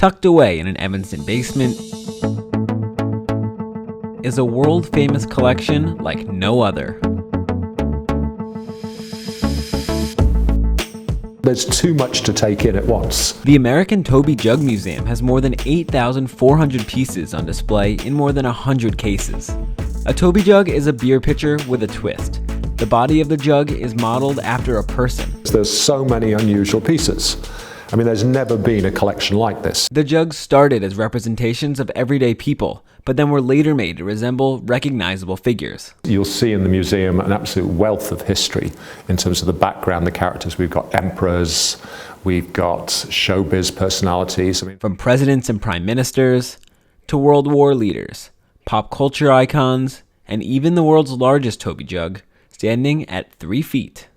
Tucked away in an Evanston basement is a world-famous collection like no other. There's too much to take in at once. The American Toby Jug Museum has more than 8,400 pieces on display in more than 100 cases. A Toby jug is a beer pitcher with a twist. The body of the jug is modeled after a person. There's so many unusual pieces. I mean, there's never been a collection like this. The jugs started as representations of everyday people, but then were later made to resemble recognizable figures. You'll see in the museum an absolute wealth of history in terms of the background, the characters. We've got emperors, we've got showbiz personalities. From presidents and prime ministers to World War leaders, pop culture icons, and even the world's largest Toby jug, standing at 3 feet.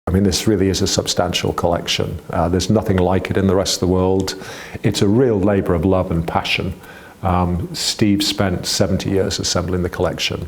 I mean, this really is a substantial collection. There's nothing like it in the rest of the world. It's a real labor of love and passion. Steve spent 70 years assembling the collection.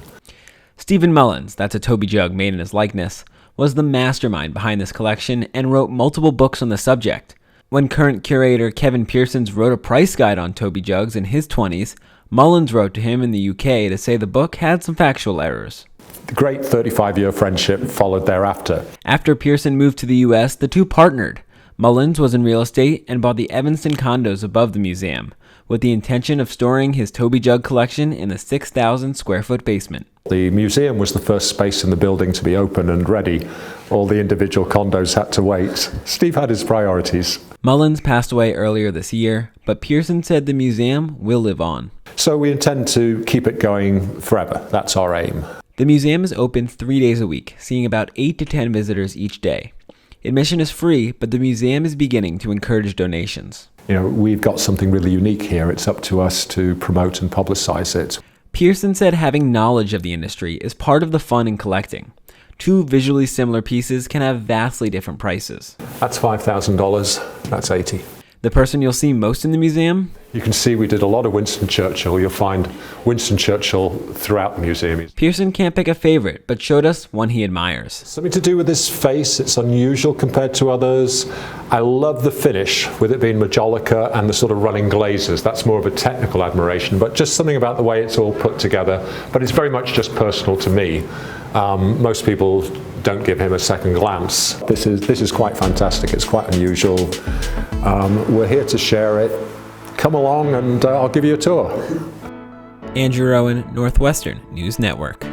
Stephen Mullins, that's a Toby jug made in his likeness, was the mastermind behind this collection and wrote multiple books on the subject. When current curator Kevin Pearsons wrote a price guide on Toby jugs in his 20s, Mullins wrote to him in the UK to say the book had some factual errors. The great 35-year friendship followed thereafter. After Pearson moved to the US, the two partnered. Mullins was in real estate and bought the Evanston condos above the museum, with the intention of storing his Toby jug collection in the 6,000 square foot basement. The museum was the first space in the building to be open and ready. All the individual condos had to wait. Steve had his priorities. Mullins passed away earlier this year, but Pearson said the museum will live on. So we intend to keep it going forever. That's our aim. The museum is open 3 days a week, seeing about 8 to 10 visitors each day. Admission is free, but the museum is beginning to encourage donations. You know, we've got something really unique here. It's up to us to promote and publicize it. Pearson said having knowledge of the industry is part of the fun in collecting. Two visually similar pieces can have vastly different prices. That's $5,000. That's $80,000. The person you'll see most in the museum? You can see we did a lot of Winston Churchill. You'll find Winston Churchill throughout the museum. Pearson can't pick a favorite, but showed us one he admires. Something to do with his face. It's unusual compared to others. I love the finish, with it being Majolica and the sort of running glazes. That's more of a technical admiration, but just something about the way it's all put together. But it's very much just personal to me. Most people don't give him a second glance. This is quite fantastic. It's quite unusual. We're here to share it. Come along and I'll give you a tour. Andrew Rowan, Northwestern News Network.